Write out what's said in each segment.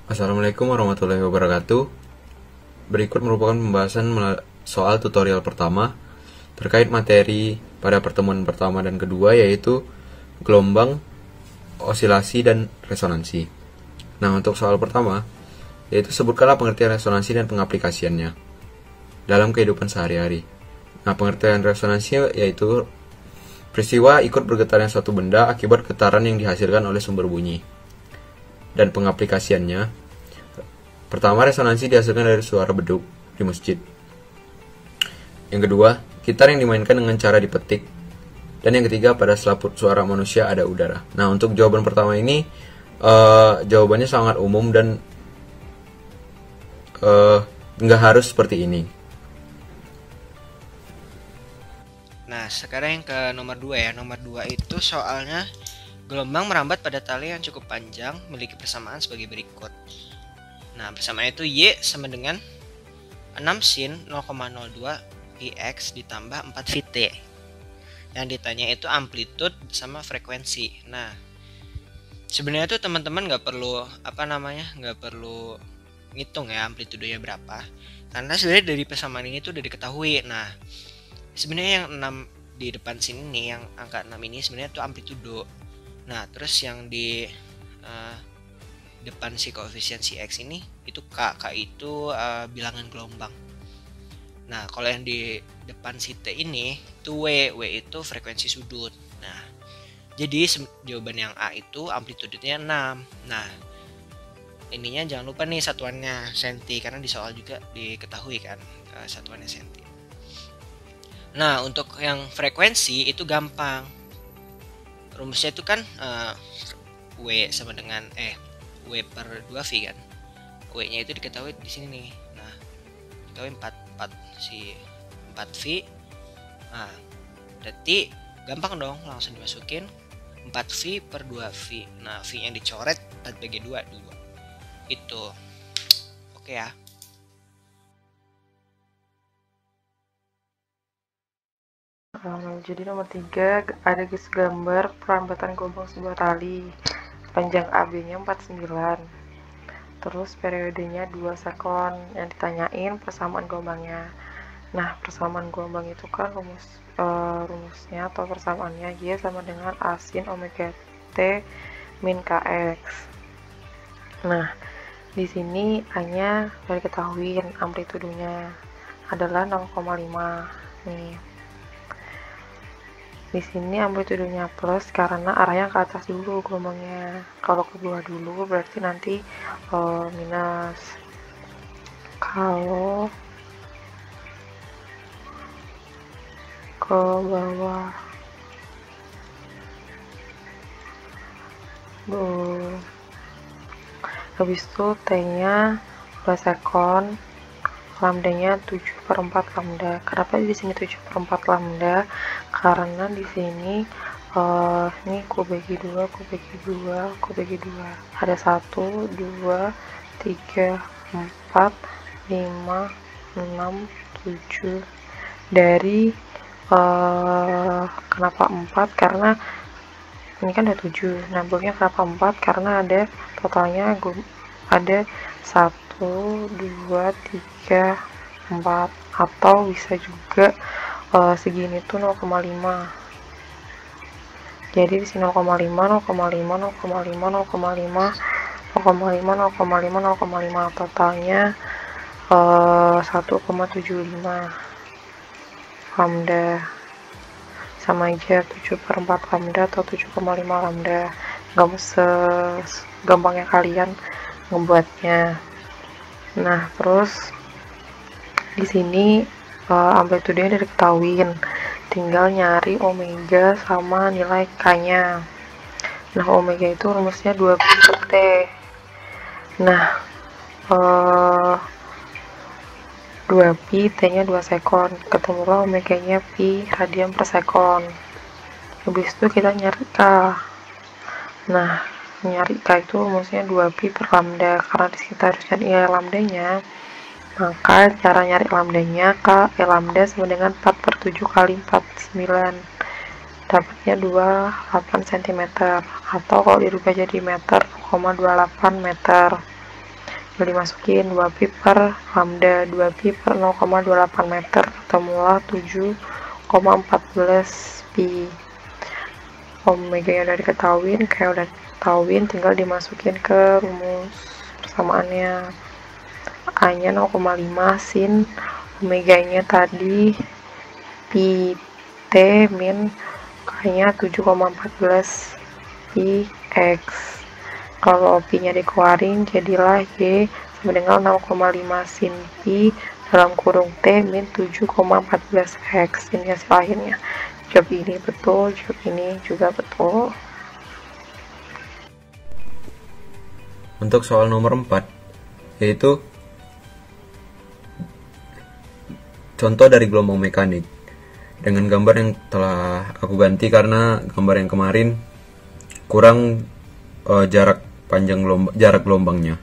Assalamualaikum warahmatullahi wabarakatuh. Berikut merupakan pembahasan soal tutorial pertama terkait materi pada pertemuan pertama dan kedua, yaitu gelombang, osilasi, dan resonansi. Nah, untuk soal pertama, yaitu sebutkanlah pengertian resonansi dan pengaplikasiannya dalam kehidupan sehari-hari. Nah, pengertian resonansi yaitu peristiwa ikut bergetarnya suatu benda akibat getaran yang dihasilkan oleh sumber bunyi. Dan pengaplikasiannya, pertama, resonansi dihasilkan dari suara beduk di masjid. Yang kedua, gitar yang dimainkan dengan cara dipetik. Dan yang ketiga, pada selaput suara manusia ada udara. Nah, untuk jawaban pertama ini, jawabannya sangat umum dan nggak harus seperti ini. Nah, sekarang yang ke nomor 2 ya. Nomor 2 itu soalnya gelombang merambat pada tali yang cukup panjang memiliki persamaan sebagai berikut. Nah, persamaan itu Y sama dengan 6 sin 0,02 px ditambah 4 vt. Yang ditanya itu amplitude sama frekuensi. Nah, sebenarnya tuh teman-teman nggak perlu nggak perlu ngitung ya amplitudenya berapa, karena sebenarnya dari persamaan ini tuh udah diketahui. Nah, sebenarnya yang 6 di depan sini nih, yang angka 6 ini sebenarnya tuh amplitudo. Nah, terus yang di depan si koefisien si X ini itu K itu bilangan gelombang. Nah, kalau yang di depan si T ini itu W itu frekuensi sudut. Nah, jadi jawaban yang A itu amplitudenya 6. Nah, ininya jangan lupa nih satuannya senti, karena di soal juga diketahui kan satuannya senti. Nah, untuk yang frekuensi itu gampang. Rumusnya itu kan W sama dengan W per 2V kan. W-nya itu diketahui di sini nih. Nah, diketahui 4V. Nah, berarti gampang dong, langsung dimasukin 4V per 2V. Nah, V yang dicoret 4/2 2. Itu. Oke ya. Jadi nomor 3 ada gambar perambatan gelombang sebuah tali panjang AB-nya 49, terus periodenya 2 sekon. Yang ditanyain persamaan gelombangnya. Nah, persamaan gelombang itu kan rumusnya atau persamaannya Y sama dengan A sin omega T min KX. Nah, di sini A-nya sudah diketahui, amplitudonya adalah 0,5 nih. Di sini amplitudenya plus karena arahnya ke atas dulu gelombangnya. Kalau ke bawah dulu berarti nanti minus. Kalau ke bawah habis itu T-nya 2 sekon, lambdanya 7/4 lambda. Kenapa di sini 7/4 lambda? Karena di sini ini aku bagi 2. Ada 1, 2, 3, 4, 5, 6, 7. Dari kenapa 4? Karena ini kan ada 7. Nah, bloknya kenapa 4? Karena ada totalnya ada 1, 2, 3, 4, atau bisa juga segini tuh 0,5. Jadi di sini 0,5, 0,5, 0,5, 0,5, 0,5, 0,5, totalnya 1,75 lambda. Sama aja 7/4 lambda atau 7,5 lambda. Nggak segampangnya kalian ngebuatnya. Nah, terus di sini amplitudenya udah diketahuin, tinggal nyari omega sama nilai K-nya. Nah, omega itu rumusnya 2pi per T. Nah, 2pi, T-nya 2 sekon, ketemulah omega-nya pi radian per sekon. Habis itu kita nyari K. Nah, nyari K itu rumusnya 2pi per lambda. Karena di kita harus nyari lambdanya, maka cara nyari lambdanya lambda sama dengan 4/7 kali 49. Dapatnya 28 cm, atau kalau dirubah jadi meter 0,28 meter. dimasukin 2 pi per lambda, 2 pi per 0,28 meter, ketemulah 7,14 pi. Omega yang udah diketahuin, kayak udah ketahuin, tinggal dimasukin ke rumus persamaannya. A nya 0,5 sin omega nya tadi pi t min K nya 7,14 pi x. Kalau pi nya dikeluarin jadilah Y sama dengan 0,5 sin pi dalam kurung T min 7,14 x. Ini hasil akhirnya. Jawab ini betul, jawab ini juga betul. Untuk soal nomor 4, yaitu contoh dari gelombang mekanik dengan gambar yang telah aku ganti karena gambar yang kemarin kurang jarak gelombangnya.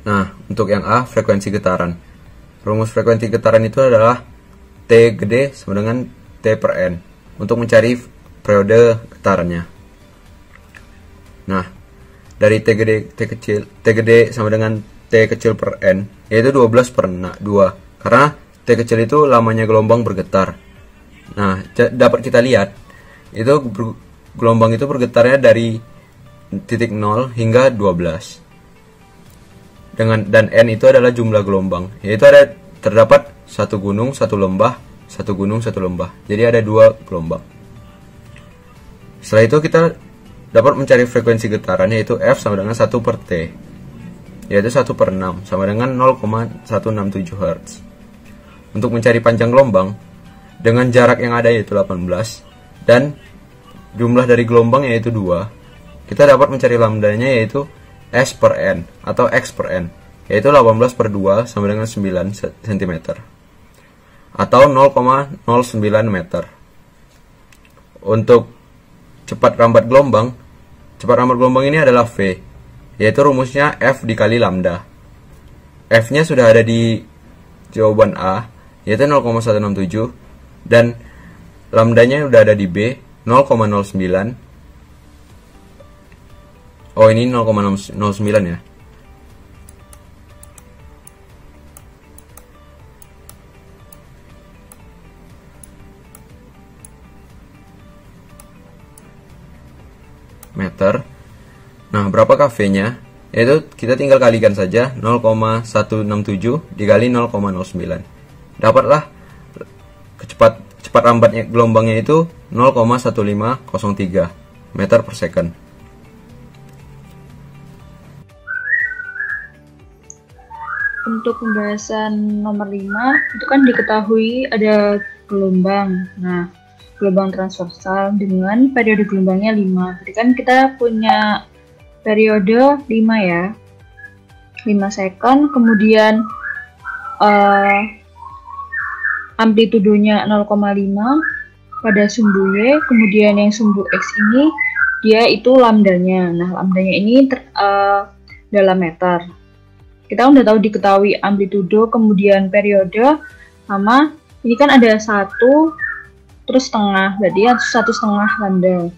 Nah, untuk yang A, frekuensi getaran. Rumus frekuensi getaran itu adalah T gede sama dengan T per N untuk mencari periode getarannya. Nah, dari T gede sama dengan T kecil per N, yaitu 12 per 2. Karena T kecil itu lamanya gelombang bergetar. Nah, dapat kita lihat, itu gelombang itu bergetarnya dari titik 0 hingga 12. Dan N itu adalah jumlah gelombang, yaitu terdapat satu gunung, satu lembah, satu gunung, satu lembah. Jadi ada 2 gelombang. Setelah itu kita dapat mencari frekuensi getaran, yaitu F sama dengan 1 per T, yaitu 1 per 6 sama dengan 0,167 Hz. Untuk mencari panjang gelombang dengan jarak yang ada yaitu 18 dan jumlah dari gelombang yaitu 2, kita dapat mencari lambdanya yaitu S per N atau X per N, yaitu 18 per 2 sama dengan 9 cm atau 0,09 meter. Untuk cepat rambat gelombang ini adalah V, yaitu rumusnya F dikali lambda. F nya sudah ada di jawaban A, yaitu 0,167, dan lambdanya sudah ada di B, 0,09. Oh, ini 0,09 ya. Meter. Nah, berapakah V-nya? Yaitu kita tinggal kalikan saja 0,167 dikali 0,09. Dapatlah cepat rambatnya gelombangnya itu 0,1503 meter per second. Untuk pembahasan nomor 5 itu kan diketahui ada gelombang. Nah, gelombang transversal dengan periode gelombangnya 5. Jadi kan kita punya periode 5 ya. 5 second, kemudian amplitudonya 0,5 pada sumbu Y, kemudian yang sumbu X ini dia itu lambdanya. Nah, lambdanya ini dalam meter. Kita udah tahu diketahui amplitudo, kemudian periode, sama ini kan ada 1 terus setengah, berarti 1,5 lambda.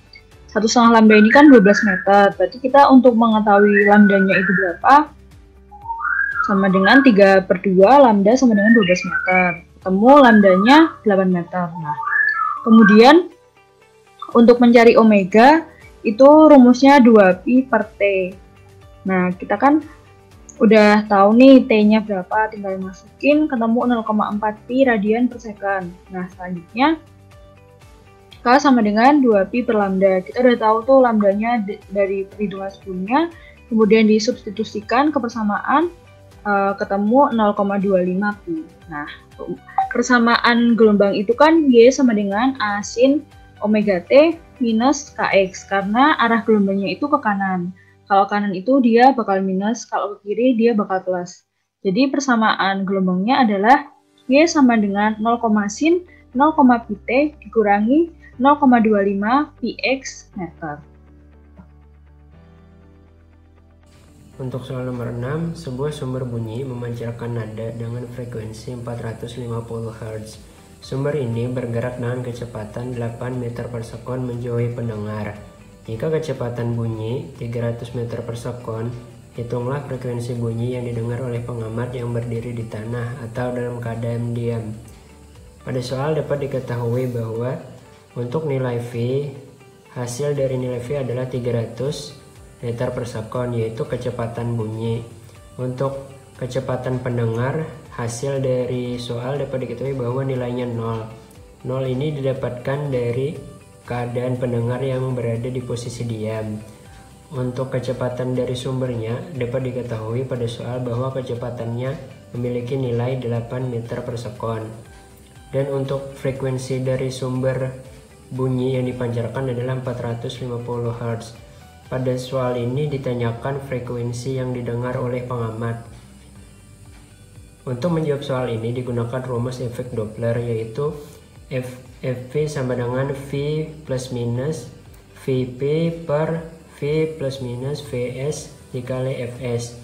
1,5 lambda ini kan 12 meter, berarti kita untuk mengetahui lambdanya itu berapa, sama dengan 3 per 2 lambda sama dengan 12 meter. Ketemu lambdanya 8 meter. Nah, kemudian untuk mencari omega itu rumusnya 2pi per T. Nah, kita kan udah tahu nih T-nya berapa, tinggal masukin, ketemu 0,4 pi radian per second. Nah, selanjutnya K sama dengan 2pi per lambda. Kita udah tahu tuh lambdanya dari perhitungan sebelumnya, kemudian disubstitusikan ke persamaan, ketemu 0,25 pi. Nah, persamaan gelombang itu kan Y sama dengan A sin omega T minus Kx, karena arah gelombangnya itu ke kanan. Kalau kanan itu dia bakal minus, kalau ke kiri dia bakal plus. Jadi persamaan gelombangnya adalah Y sama dengan 0, sin 0, pi T dikurangi 0,25 px meter. Untuk soal nomor 6, sebuah sumber bunyi memancarkan nada dengan frekuensi 450 Hz. Sumber ini bergerak dengan kecepatan 8 meter per sekon menjauhi pendengar. Jika kecepatan bunyi 300 meter per sekon, Hitunglah frekuensi bunyi yang didengar oleh pengamat yang berdiri di tanah atau dalam keadaan diam. Pada soal dapat diketahui bahwa untuk nilai V, hasil dari nilai V adalah 300 meter per sekon, yaitu kecepatan bunyi. Untuk kecepatan pendengar, hasil dari soal dapat diketahui bahwa nilainya 0. 0 ini didapatkan dari keadaan pendengar yang berada di posisi diam. Untuk kecepatan dari sumbernya dapat diketahui pada soal bahwa kecepatannya memiliki nilai 8 meter per sekon. Dan untuk frekuensi dari sumber bunyi yang dipancarkan adalah 450 Hz. Pada soal ini ditanyakan frekuensi yang didengar oleh pengamat. Untuk menjawab soal ini digunakan rumus efek Doppler, yaitu Fv sama dengan V plus minus Vp per V plus minus Vs dikali Fs.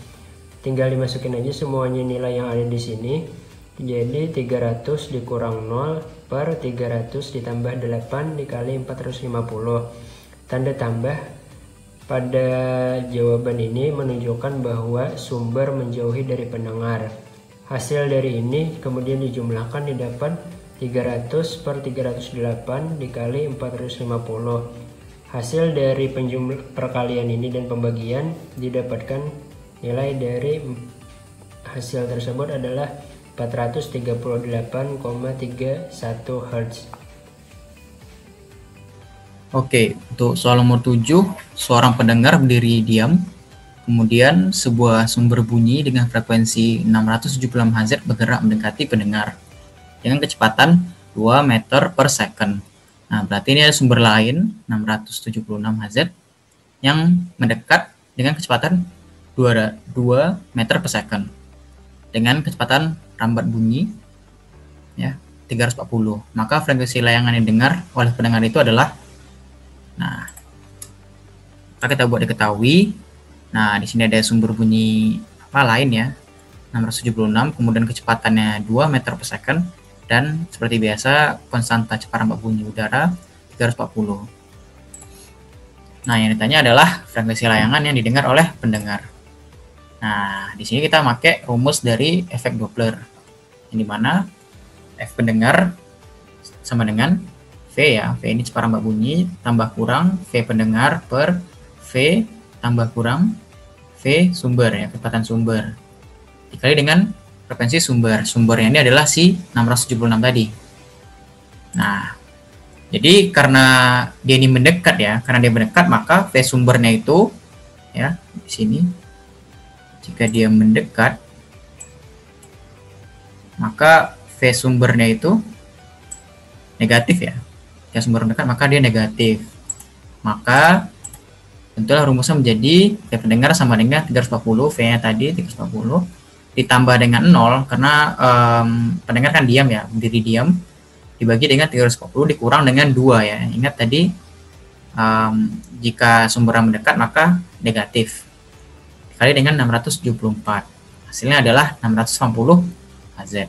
Tinggal dimasukin aja semuanya nilai yang ada di sini. Jadi 300 dikurang 0 per 300 ditambah 8 dikali 450. Tanda tambah pada jawaban ini menunjukkan bahwa sumber menjauhi dari pendengar. Hasil dari ini kemudian dijumlahkan didapat 300 per 308 dikali 450. Hasil dari perkalian ini dan pembagian didapatkan nilai dari hasil tersebut adalah 438,31 Hz. Oke, untuk soal nomor 7, seorang pendengar berdiri diam, kemudian sebuah sumber bunyi dengan frekuensi 676 Hz bergerak mendekati pendengar dengan kecepatan 2 meter per second. Nah, berarti ini ada sumber lain 676 Hz yang mendekat dengan kecepatan 2 meter per second dengan kecepatan rambat bunyi ya 340. Maka frekuensi layangan yang didengar oleh pendengar itu adalah, nah, kita buat diketahui. Nah, di sini ada sumber bunyi apa lain ya, 676, kemudian kecepatannya 2 meter per second, dan seperti biasa konstanta cepat rambat bunyi udara 340. Nah, yang ditanya adalah frekuensi layangan yang didengar oleh pendengar. Nah, di sini kita pakai rumus dari efek Doppler, yang dimana F pendengar sama dengan V ya, V ini cepat rambat bunyi tambah kurang V pendengar per V tambah kurang V sumber ya, kecepatan sumber dikali dengan frekuensi sumber. Sumbernya ini adalah si 676 tadi. Nah, jadi karena dia ini mendekat ya, karena dia mendekat maka V sumbernya itu ya di sini. Jika dia mendekat, maka V sumbernya itu negatif ya. Jika sumber mendekat, maka dia negatif. Maka tentulah rumusnya menjadi V pendengar sama dengan 340, V-nya tadi 340, ditambah dengan 0, karena pendengar kan diam ya, berdiri diam, dibagi dengan 340 dikurang dengan 2 ya. Ingat tadi, jika sumbernya mendekat, maka negatif. Dikali dengan 674. Hasilnya adalah 680 Hz.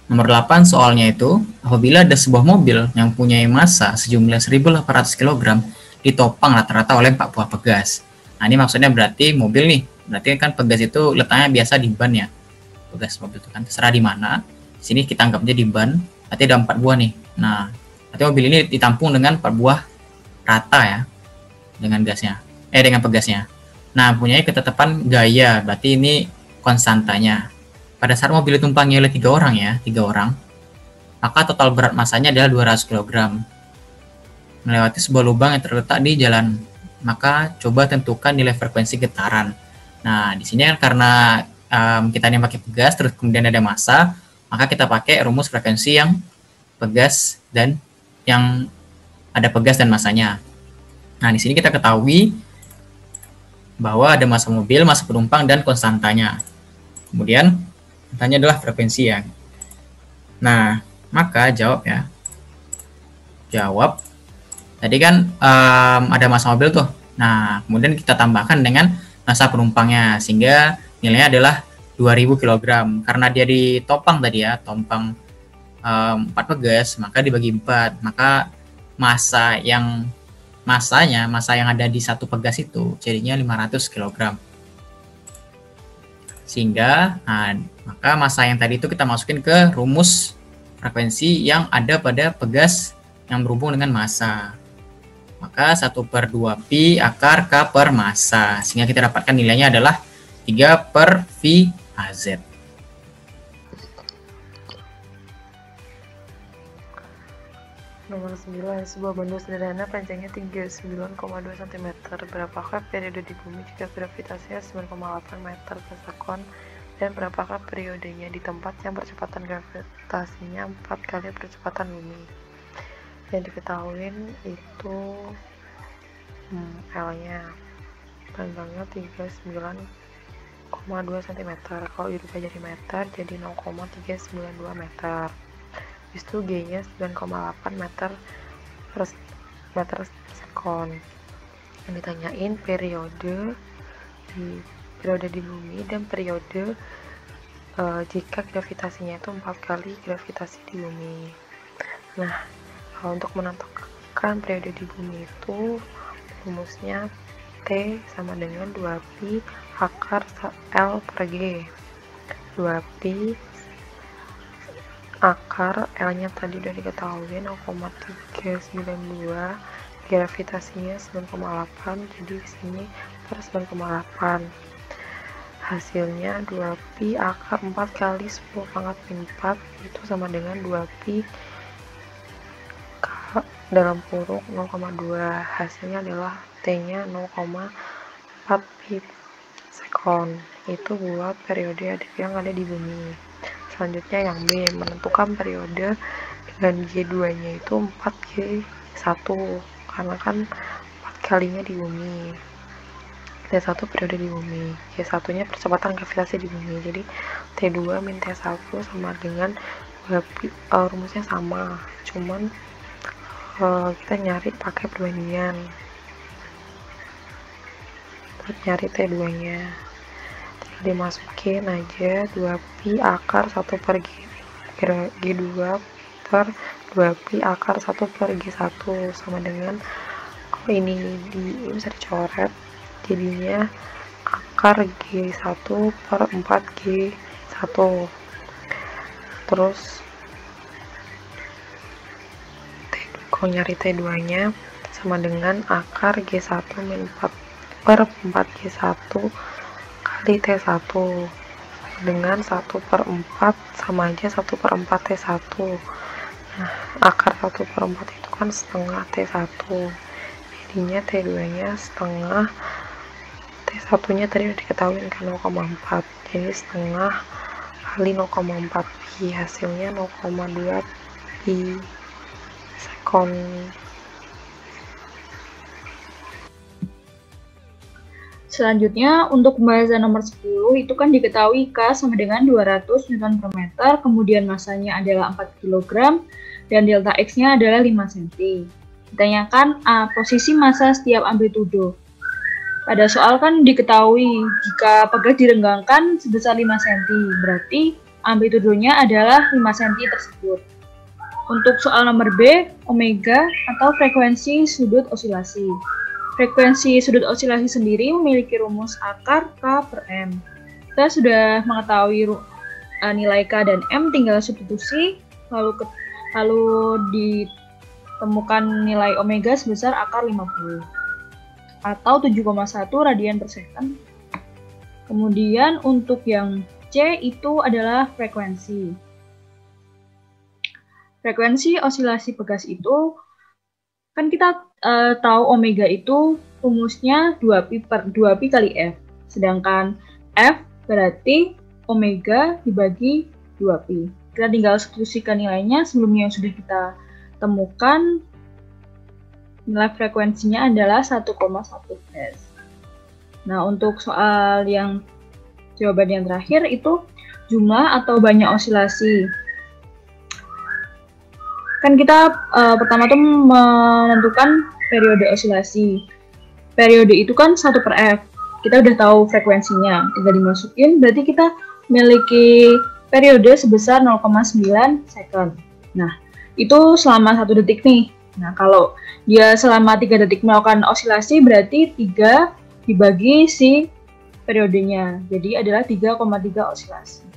Nomor 8 soalnya itu, apabila ada sebuah mobil yang punya massa sejumlah 1.800 kg ditopang rata-rata oleh 4 buah pegas. Nah, ini maksudnya berarti mobil nih, berarti kan pegas itu letaknya biasa di ban ya. Pegas mobil itu kan terserah di mana. Di sini kita anggap aja di ban, berarti ada 4 buah nih. Nah, berarti mobil ini ditampung dengan 4 buah rata ya, dengan gasnya, dengan pegasnya. Nah, punya ketetapan gaya, berarti ini konstantanya. Pada saat mobil ditumpangi oleh 3 orang ya, 3 orang, maka total berat masanya adalah 200 kg. Melewati sebuah lubang yang terletak di jalan, maka coba tentukan nilai frekuensi getaran. Nah, di sini kan karena kita ini pakai pegas, terus kemudian ada massa, maka kita pakai rumus frekuensi yang pegas dan yang ada pegas dan massanya. Nah, di sini kita ketahui bahwa ada massa mobil, massa penumpang, dan konstantanya. Kemudian tanya adalah frekuensi ya. Nah, maka jawab ya. Jawab. Tadi kan ada massa mobil tuh. Nah, kemudian kita tambahkan dengan massa penumpangnya, sehingga nilainya adalah 2000 kg. Karena dia ditopang tadi ya, tompang 4 pegas, maka dibagi 4. Maka massa yang ada di satu pegas itu jadinya 500 kg. Sehingga maka massa yang tadi itu kita masukin ke rumus frekuensi yang ada pada pegas yang berhubung dengan massa. Maka 1/2pi akar K per massa. Sehingga kita dapatkan nilainya adalah 3/V AZ. Nomor 9, sebuah benda sederhana panjangnya 39,2 cm. Berapakah periode di bumi jika gravitasinya 9,8 meter per sekon, dan berapakah periodenya di tempat yang percepatan gravitasinya 4 kali percepatan bumi? Yang diketahui itu L-nya panjangnya 39,2 cm. Kalau dirubah jadi meter jadi 0,392 meter. Habis itu G-nya 9,8 meter per sekon. Yang ditanyain periode di bumi dan periode jika gravitasinya itu 4 kali gravitasi di bumi. Nah, untuk menentukan periode di bumi itu rumusnya T sama dengan 2pi akar L per G. 2pi akar L-nya tadi udah diketahui 0,392, gravitasinya 9,8, jadi sini per 9,8. Hasilnya 2pi akar 4 kali 10 pangkat min 4 itu sama dengan 2pi K dalam kurung 0,2. Hasilnya adalah T-nya 0,4 pi sekon. Itu buat periode yang ada di bumi. Selanjutnya yang B, menentukan periode dengan G2-nya itu 4G1 karena kan 4 kalinya di bumi. T1 periode di bumi, G1-nya percepatan gravitasi di bumi. Jadi T2 min T1 sama dengan rumusnya sama, cuman kita nyari pakai perbandingan. Buat nyari T2-nya dimasukin aja 2pi akar 1 per G2 per 2pi akar 1 per G1 sama dengan, kalau ini bisa dicoret jadinya akar G1 per 4G1. Terus kalau nyari T2 nya sama dengan akar G1 min 4 per 4G1 kali T1 dengan 1/4 sama aja 1/4 T1. Nah, akar 1/4 itu kan setengah T1, jadinya T2 nya setengah T1 nya tadi udah diketahui kan 0,4, jadi setengah kali 0,4 pi, hasilnya 0,2 pi sekon. Selanjutnya, untuk pembahasan nomor 10, itu kan diketahui K sama dengan 200 Newton per meter, kemudian masanya adalah 4 kg, dan delta X-nya adalah 5 cm. Ditanyakan A, posisi massa setiap amplitudo. Pada soal kan diketahui, jika pegas direnggangkan sebesar 5 cm, berarti amplitudonya adalah 5 cm tersebut. Untuk soal nomor B, omega atau frekuensi sudut osilasi. Frekuensi sudut osilasi sendiri memiliki rumus akar K per M. Kita sudah mengetahui nilai K dan M, tinggal substitusi, lalu ditemukan nilai omega sebesar akar 50 atau 7,1 radian per second. Kemudian untuk yang C itu adalah frekuensi. Frekuensi osilasi pegas itu kan kita tahu omega itu rumusnya 2pi kali F. Sedangkan F berarti omega dibagi 2pi. Kita tinggal substitusikan nilainya sebelumnya yang sudah kita temukan. Nilai frekuensinya adalah 1,1 Hz. Nah, untuk soal yang jawaban yang terakhir itu jumlah atau banyak osilasi. Kan kita pertama tuh menentukan periode osilasi. Periode itu kan 1/F. Kita udah tahu frekuensinya, tinggal dimasukin, berarti kita memiliki periode sebesar 0,9 second. Nah, itu selama 1 detik nih. Nah, kalau dia selama 3 detik melakukan osilasi, berarti 3 dibagi si periodenya. Jadi adalah 3,3 osilasi.